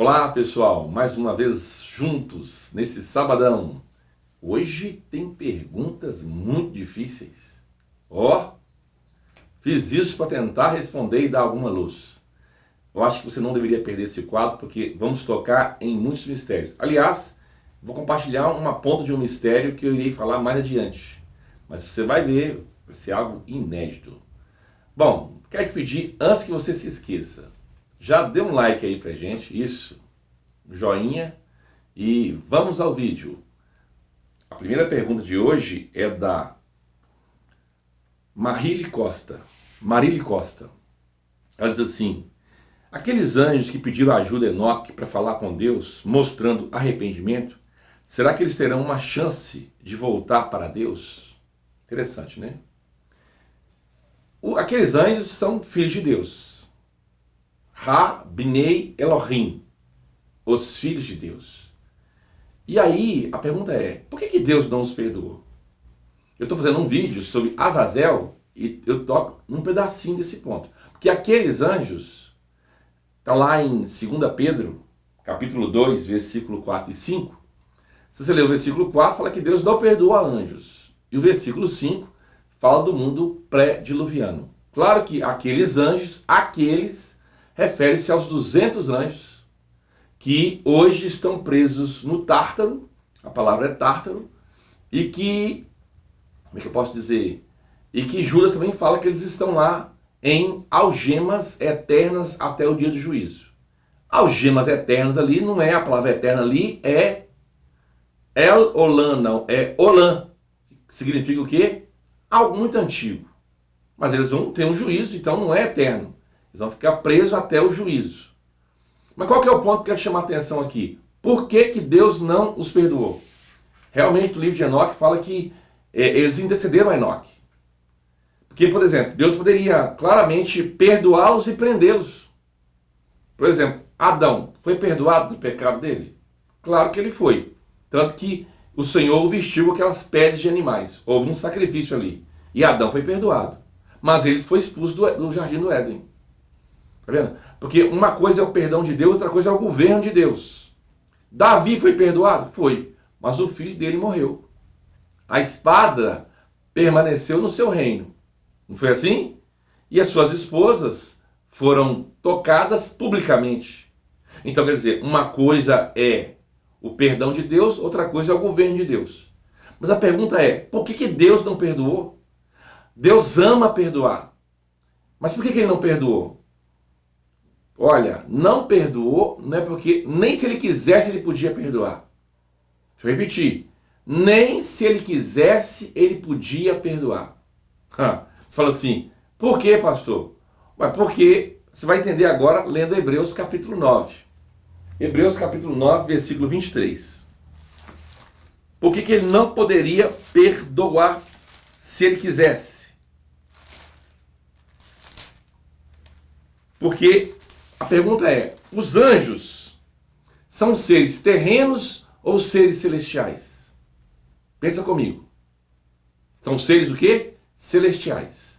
Olá pessoal, mais uma vez juntos nesse sabadão. Hoje tem perguntas muito difíceis. Fiz isso para tentar responder e dar alguma luz. Eu acho que você não deveria perder esse quadro porque vamos tocar em muitos mistérios. Aliás, vou compartilhar uma ponta de um mistério que eu irei falar mais adiante. Mas você vai ver, vai ser algo inédito. Bom, quero te pedir, antes que você se esqueça, já dê um like aí pra gente, isso, joinha, e vamos ao vídeo. A primeira pergunta de hoje é da Marília Costa. Ela diz assim: aqueles anjos que pediram ajuda a Enoque para falar com Deus, mostrando arrependimento, será que eles terão uma chance de voltar para Deus? Interessante, né? Aqueles anjos são filhos de Deus. Ra, Bnei, Elohim, os filhos de Deus. E aí, a pergunta é, por que Deus não os perdoou? Eu estou fazendo um vídeo sobre Azazel e eu toco num pedacinho desse ponto. Porque aqueles anjos, está lá em 2 Pedro, capítulo 2, versículo 4 e 5. Se você ler o versículo 4, fala que Deus não perdoa anjos. E o versículo 5 fala do mundo pré-diluviano. Claro que aqueles anjos, refere-se aos 200 anjos que hoje estão presos no Tártaro, a palavra é Tártaro, e que, como é que eu posso dizer? E que Judas também fala que eles estão lá em algemas eternas até o dia do juízo. Algemas eternas ali não é a palavra eterna ali, é El Olam, não, é Olam, que significa o quê? Algo muito antigo. Mas eles vão ter um juízo, então não é eterno. Eles vão ficar presos até o juízo. Mas qual que é o ponto que eu quero chamar a atenção aqui? Por que Deus não os perdoou? Realmente o livro de Enoque fala que eles intercederam a Enoque. Porque, por exemplo, Deus poderia claramente perdoá-los e prendê-los. Por exemplo, Adão foi perdoado do pecado dele? Claro que ele foi. Tanto que o Senhor vestiu aquelas peles de animais. Houve um sacrifício ali. E Adão foi perdoado. Mas ele foi expulso do jardim do Éden. Tá vendo? Porque uma coisa é o perdão de Deus, outra coisa é o governo de Deus. Davi foi perdoado? Foi. Mas o filho dele morreu. A espada permaneceu no seu reino. Não foi assim? E as suas esposas foram tocadas publicamente. Então, quer dizer, uma coisa é o perdão de Deus, outra coisa é o governo de Deus. Mas a pergunta é, por que Deus não perdoou? Deus ama perdoar. Mas por que ele não perdoou? Olha, não perdoou, não é porque nem se ele quisesse ele podia perdoar. Deixa eu repetir. Nem se ele quisesse ele podia perdoar. Você fala assim, por que, pastor? Ué, porque você vai entender agora lendo Hebreus capítulo 9. Hebreus capítulo 9, versículo 23. Por que ele não poderia perdoar se ele quisesse? Porque a pergunta é, os anjos são seres terrenos ou seres celestiais? Pensa comigo. São seres o quê? Celestiais.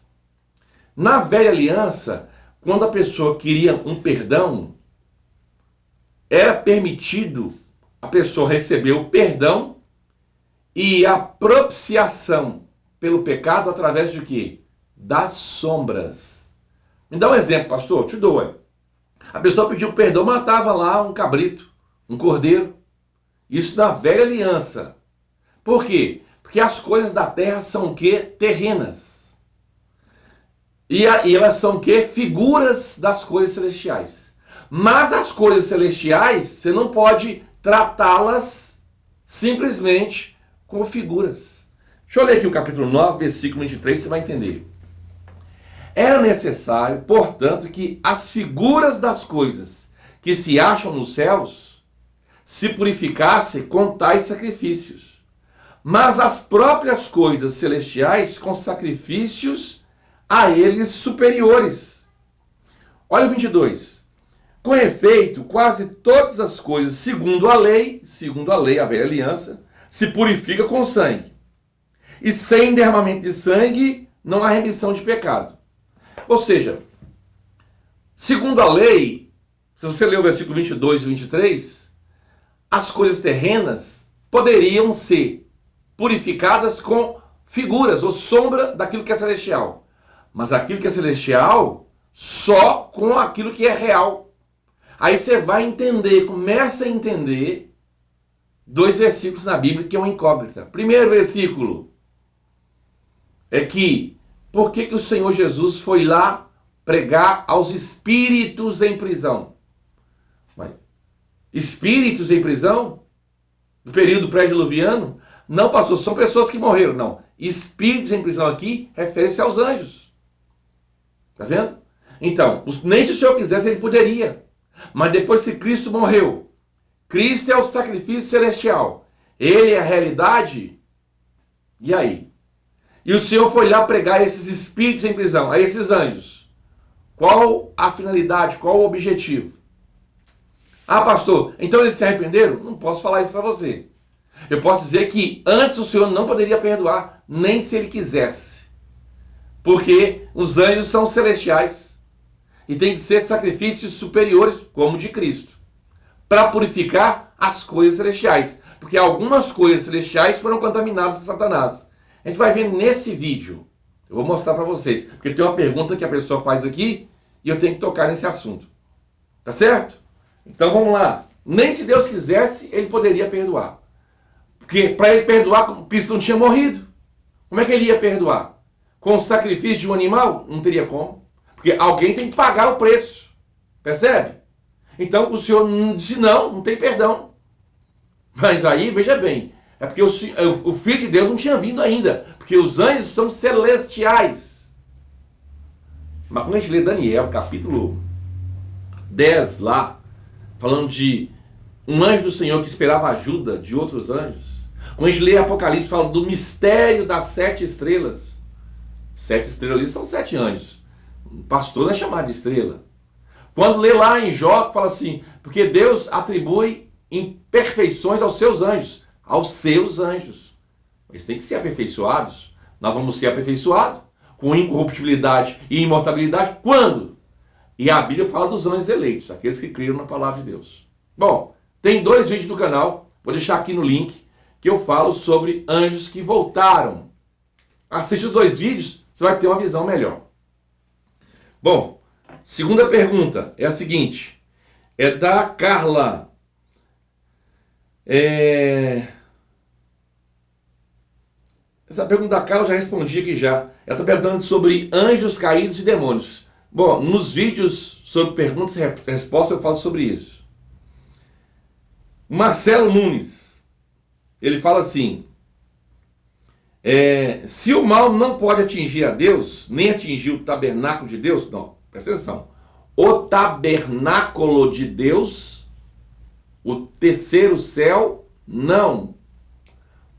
Na velha aliança, quando a pessoa queria um perdão, era permitido a pessoa receber o perdão e a propiciação pelo pecado através de quê? Das sombras. Me dá um exemplo, pastor, te dou. A pessoa pediu perdão, matava lá um cabrito, um cordeiro. Isso na velha aliança. Por quê? Porque as coisas da terra são o quê? Terrenas. E elas são o quê? Figuras das coisas celestiais. Mas as coisas celestiais, você não pode tratá-las simplesmente como figuras. Deixa eu ler aqui o capítulo 9, versículo 23, você vai entender. Era necessário, portanto, que as figuras das coisas que se acham nos céus se purificassem com tais sacrifícios, mas as próprias coisas celestiais com sacrifícios a eles superiores. Olha o 22. Com efeito, quase todas as coisas, segundo a lei, a velha aliança, se purifica com sangue. E sem derramamento de sangue não há remissão de pecado. Ou seja, segundo a lei, se você ler o versículo 22 e 23, as coisas terrenas poderiam ser purificadas com figuras ou sombra daquilo que é celestial. Mas aquilo que é celestial, só com aquilo que é real. Aí você vai entender, começa a entender dois versículos na Bíblia que é uma incógnita. Primeiro versículo é que por que o Senhor Jesus foi lá pregar aos espíritos em prisão? Espíritos em prisão? Do período pré-diluviano? Não, pastor, são pessoas que morreram. Não. Espíritos em prisão aqui refere-se aos anjos. Tá vendo? Então, nem se o Senhor quisesse, ele poderia. Mas depois que Cristo morreu, Cristo é o sacrifício celestial. Ele é a realidade. E aí? E o Senhor foi lá pregar a esses espíritos em prisão, a esses anjos. Qual a finalidade? Qual o objetivo? Ah, pastor, então eles se arrependeram? Não posso falar isso para você. Eu posso dizer que antes o Senhor não poderia perdoar, nem se ele quisesse. Porque os anjos são celestiais e tem que ser sacrifícios superiores, como o de Cristo, para purificar as coisas celestiais. Porque algumas coisas celestiais foram contaminadas por Satanás. A gente vai ver nesse vídeo. Eu vou mostrar para vocês. Porque tem uma pergunta que a pessoa faz aqui e eu tenho que tocar nesse assunto. Tá certo? Então vamos lá. Nem se Deus quisesse, ele poderia perdoar. Porque para ele perdoar, Cristo não tinha morrido. Como é que ele ia perdoar? Com o sacrifício de um animal? Não teria como. Porque alguém tem que pagar o preço. Percebe? Então o Senhor disse não tem perdão. Mas aí, veja bem, é porque o Filho de Deus não tinha vindo ainda. Porque os anjos são celestiais. Mas quando a gente lê Daniel, capítulo 10 lá, falando de um anjo do Senhor que esperava ajuda de outros anjos. Quando a gente lê Apocalipse, fala do mistério das 7 estrelas. 7 estrelas ali são 7 anjos. O pastor não é chamado de estrela. Quando lê lá em Jó, fala assim, porque Deus atribui imperfeições aos seus anjos. Aos seus anjos. Eles têm que ser aperfeiçoados. Nós vamos ser aperfeiçoados com incorruptibilidade e imortalidade. Quando? E a Bíblia fala dos anjos eleitos, aqueles que creram na palavra de Deus. Bom, tem 2 vídeos no canal, vou deixar aqui no link, que eu falo sobre anjos que voltaram. Assiste os 2 vídeos, você vai ter uma visão melhor. Bom, segunda pergunta é a seguinte, é da Carla. Essa pergunta da Carla eu já respondi aqui já. Ela está perguntando sobre anjos caídos e demônios. Bom, nos vídeos sobre perguntas e respostas eu falo sobre isso. Marcelo Nunes, ele fala assim, se o mal não pode atingir a Deus, nem atingir o tabernáculo de Deus, não, presta atenção, o tabernáculo de Deus, o terceiro céu, não.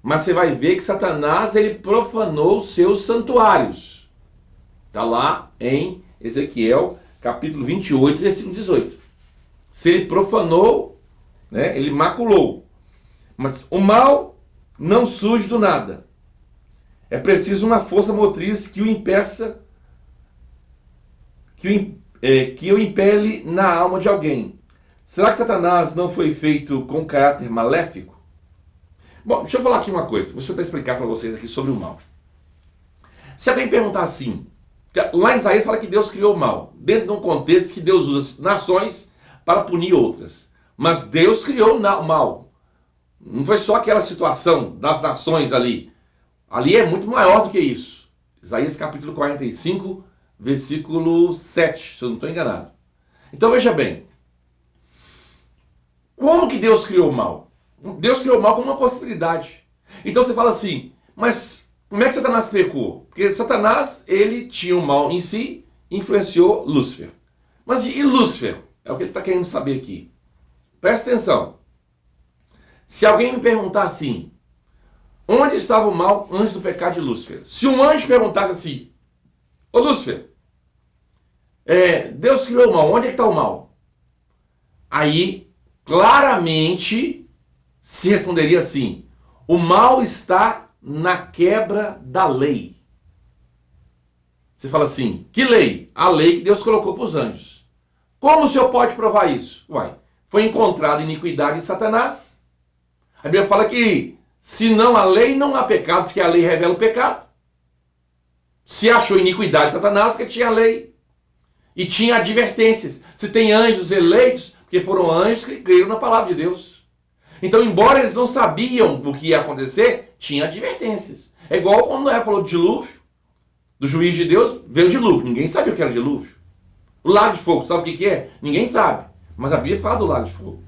Mas você vai ver que Satanás, ele profanou os seus santuários. Está lá em Ezequiel, capítulo 28, versículo 18. Se ele profanou, né, ele maculou. Mas o mal não surge do nada. É preciso uma força motriz que o impeça, que o impele na alma de alguém. Será que Satanás não foi feito com caráter maléfico? Bom, deixa eu falar aqui uma coisa. Vou tentar explicar para vocês aqui sobre o mal. Se alguém perguntar assim, lá em Isaías fala que Deus criou o mal, dentro de um contexto que Deus usa nações para punir outras. Mas Deus criou o mal. Não foi só aquela situação das nações ali. Ali é muito maior do que isso. Isaías capítulo 45, versículo 7, se eu não estou enganado. Então veja bem. Como que Deus criou o mal? Deus criou o mal como uma possibilidade. Então você fala assim, mas como é que Satanás pecou? Porque Satanás, ele tinha o mal em si, influenciou Lúcifer. Mas e Lúcifer? É o que ele está querendo saber aqui. Presta atenção. Se alguém me perguntar assim, onde estava o mal antes do pecado de Lúcifer? Se um anjo perguntasse assim, ô Lúcifer, Deus criou o mal, onde é que está o mal? Aí, claramente, se responderia assim, o mal está na quebra da lei. Você fala assim, que lei? A lei que Deus colocou para os anjos. Como o senhor pode provar isso? Uai, foi encontrada iniquidade em Satanás. A Bíblia fala que se não há lei, não há pecado, porque a lei revela o pecado. Se achou iniquidade em Satanás, porque tinha lei. E tinha advertências. Se tem anjos eleitos, porque foram anjos que creram na palavra de Deus. Então, embora eles não sabiam o que ia acontecer, tinha advertências. É igual quando Noé falou do dilúvio, do juiz de Deus, veio o dilúvio. Ninguém sabia o que era dilúvio. O lago de fogo, sabe o que é? Ninguém sabe. Mas a Bíblia fala do lago de fogo.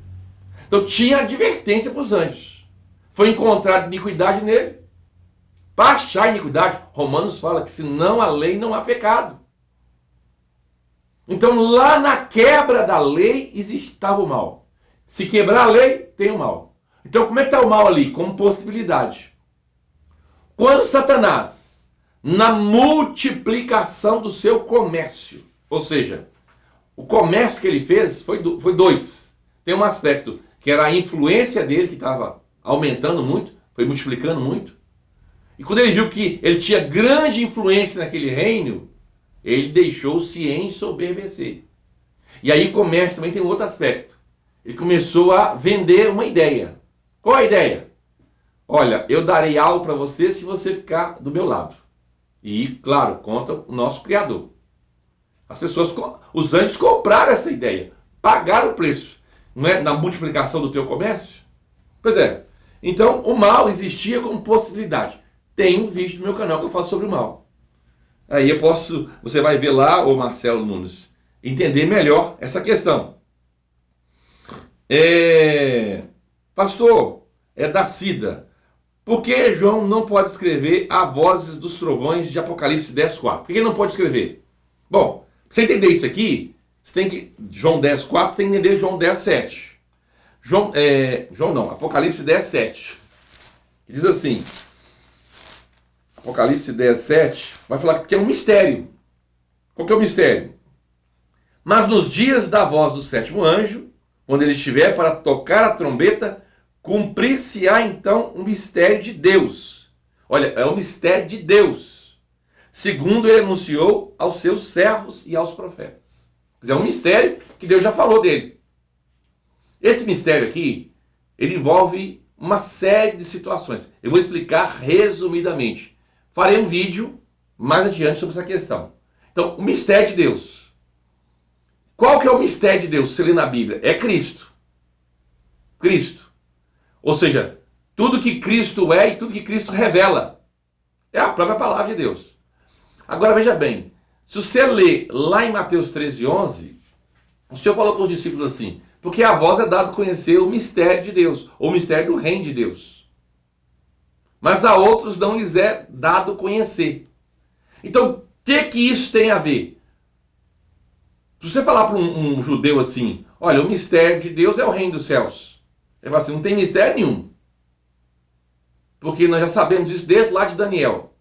Então tinha advertência para os anjos. Foi encontrada iniquidade nele. Para achar iniquidade, Romanos fala que se não há lei, não há pecado. Então lá na quebra da lei estava o mal. Se quebrar a lei, tem o mal. Então como é que está o mal ali? Como possibilidade. Quando Satanás, na multiplicação do seu comércio, ou seja, o comércio que ele fez foi dois. Tem um aspecto que era a influência dele, que estava aumentando muito, foi multiplicando muito. E quando ele viu que ele tinha grande influência naquele reino, ele deixou-se ensoberbecer. E aí comércio também tem um outro aspecto. Ele começou a vender uma ideia. Qual a ideia? Olha, eu darei algo para você se você ficar do meu lado. E, claro, conta o nosso Criador. As pessoas, os anjos compraram essa ideia, pagaram o preço. Não é na multiplicação do teu comércio? Pois é. Então, o mal existia como possibilidade. Tem um vídeo no meu canal que eu falo sobre o mal. Aí você vai ver lá, ô Marcelo Nunes, entender melhor essa questão. Pastor, é da Cida. Por que João não pode escrever a vozes dos trovões de Apocalipse 10:4? Por que ele não pode escrever? Bom, para você entender isso aqui, você tem que. João 10:4, você tem que entender João 10:7. Apocalipse 10:7. Que diz assim. Apocalipse 10:7 vai falar que é um mistério. Qual que é o mistério? Mas nos dias da voz do sétimo anjo, quando ele estiver para tocar a trombeta, cumprir-se-á então o mistério de Deus. Olha, é o mistério de Deus, segundo ele anunciou aos seus servos e aos profetas. Quer dizer, é um mistério que Deus já falou dele. Esse mistério aqui, ele envolve uma série de situações. Eu vou explicar resumidamente. Farei um vídeo mais adiante sobre essa questão. Então, o mistério de Deus. Qual que é o mistério de Deus, se lê na Bíblia? É Cristo. Cristo. Ou seja, tudo que Cristo é e tudo que Cristo revela. É a própria palavra de Deus. Agora veja bem, se você ler lá em Mateus 13:11, o Senhor falou para os discípulos assim, porque a vós é dado conhecer o mistério de Deus, ou o mistério do reino de Deus. Mas a outros não lhes é dado conhecer. Então, o que isso tem a ver? Se você falar para um judeu assim, olha, o mistério de Deus é o reino dos céus. Ele fala assim, não tem mistério nenhum. Porque nós já sabemos isso desde lá de Daniel.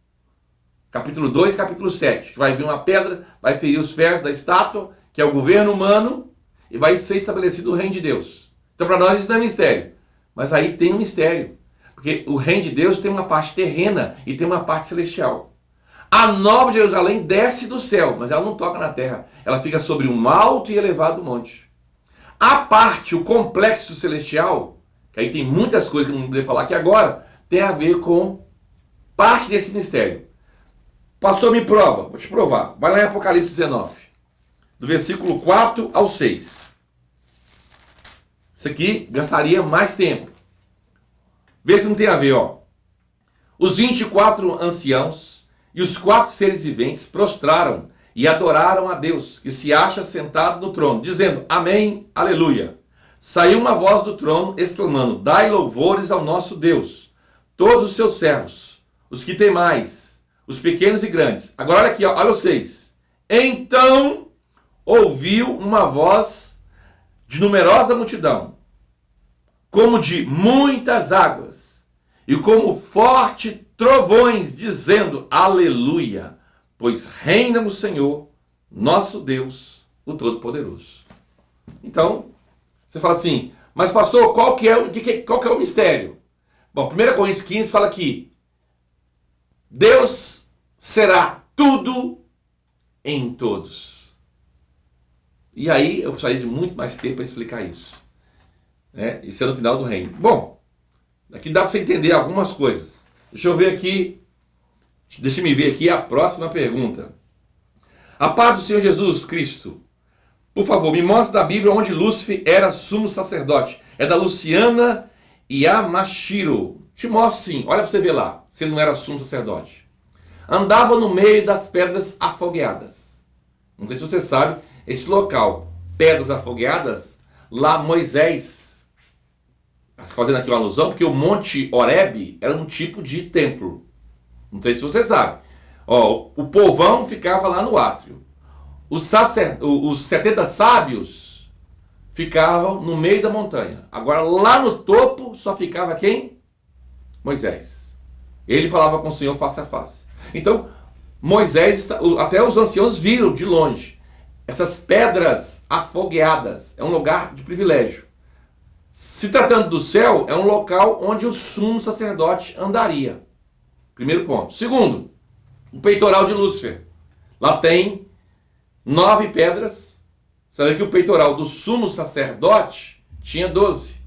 Capítulo 2, capítulo 7. Que vai vir uma pedra, vai ferir os pés da estátua, que é o governo humano, e vai ser estabelecido o reino de Deus. Então para nós isso não é mistério. Mas aí tem um mistério. Porque o reino de Deus tem uma parte terrena e tem uma parte celestial. A Nova Jerusalém desce do céu, mas ela não toca na terra. Ela fica sobre um alto e elevado monte. A parte, o complexo celestial, que aí tem muitas coisas que eu não poderia falar aqui agora, tem a ver com parte desse mistério. Pastor, me prova. Vou te provar. Vai lá em Apocalipse 19, do versículo 4 ao 6. Isso aqui gastaria mais tempo. Vê se não tem a ver, ó. Os 24 anciãos e os 4 seres viventes prostraram e adoraram a Deus, que se acha sentado no trono, dizendo, amém, aleluia. Saiu uma voz do trono, exclamando, dai louvores ao nosso Deus, todos os seus servos, os que temais, os pequenos e grandes. Agora olha aqui, ó, olha os 6. Então ouviu uma voz de numerosa multidão, como de muitas águas, e como forte trovões, dizendo, aleluia, pois reina o Senhor, nosso Deus, o Todo-Poderoso. Então, você fala assim, mas pastor, qual que é o mistério? Bom, 1 Coríntios 15 fala que Deus será tudo em todos. E aí eu precisaria de muito mais tempo para explicar isso. Né? Isso é no final do reino. Bom, aqui dá para você entender algumas coisas. Deixa eu ver aqui. Deixa-me ver aqui a próxima pergunta. A paz do Senhor Jesus Cristo. Por favor, me mostre da Bíblia onde Lúcifer era sumo sacerdote. É da Luciana Yamashiro. Te mostro sim. Olha para você ver lá. Se ele não era sumo sacerdote. Andava no meio das pedras afogueadas. Não sei se você sabe, esse local, pedras afogueadas, lá Moisés, fazendo aqui uma alusão, porque o Monte Horebe era um tipo de templo. Não sei se você sabe. Ó, o povão ficava lá no átrio. Os 70 sábios ficavam no meio da montanha. Agora lá no topo só ficava quem? Moisés. Ele falava com o Senhor face a face. Então, Moisés, até os anciãos viram de longe essas pedras afogueadas. É um lugar de privilégio. Se tratando do céu, é um local onde o sumo sacerdote andaria. Primeiro ponto. Segundo, o peitoral de Lúcifer. Lá tem 9 pedras. Sabe que o peitoral do sumo sacerdote tinha 12.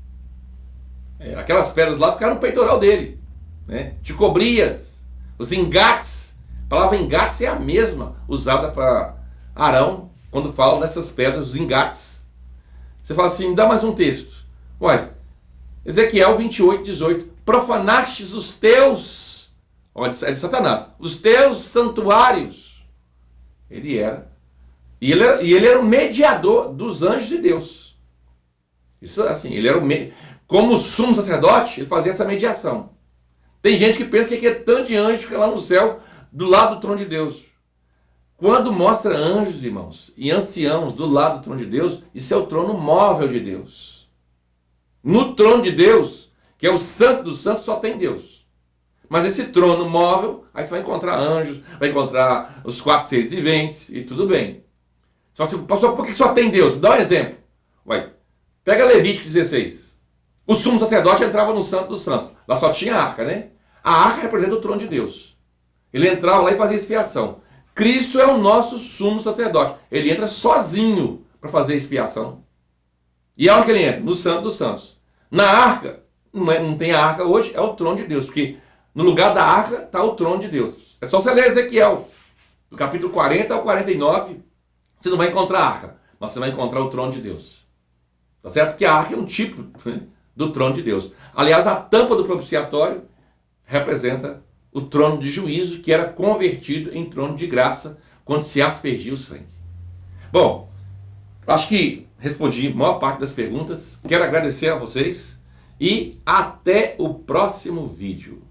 Aquelas pedras lá ficaram no peitoral dele. Né? Te cobrias. Os engates. A palavra engates é a mesma usada para Arão quando fala dessas pedras, os engates. Você fala assim, me dá mais um texto. Ué, Ezequiel 28:18. Profanastes os teus, é de Satanás, os teus santuários. Ele era. E ele era o mediador dos anjos de Deus. Isso assim, ele era como sumo sacerdote, ele fazia essa mediação. Tem gente que pensa que é tanto de anjo fica lá no céu, do lado do trono de Deus. Quando mostra anjos, irmãos, e anciãos do lado do trono de Deus, isso é o trono móvel de Deus. No trono de Deus, que é o santo dos santos, só tem Deus. Mas esse trono móvel, aí você vai encontrar anjos, vai encontrar os 4 seres viventes, e tudo bem. Você fala assim, pastor, por que só tem Deus? Dá um exemplo. Pega Levítico 16. O sumo sacerdote entrava no santo dos santos. Lá só tinha a arca, né? A arca representa o trono de Deus. Ele entrava lá e fazia expiação. Cristo é o nosso sumo sacerdote. Ele entra sozinho para fazer expiação. E aonde que ele entra? No santo dos santos. Na arca, não tem a arca hoje, é o trono de Deus. Porque no lugar da arca está o trono de Deus. É só você ler Ezequiel, do capítulo 40 ao 49, você não vai encontrar a arca, mas você vai encontrar o trono de Deus. Tá certo? Que a arca é um tipo do trono de Deus. Aliás, a tampa do propiciatório representa o trono de juízo, que era convertido em trono de graça quando se aspergia o sangue. Bom, acho que respondi a maior parte das perguntas. Quero agradecer a vocês e até o próximo vídeo.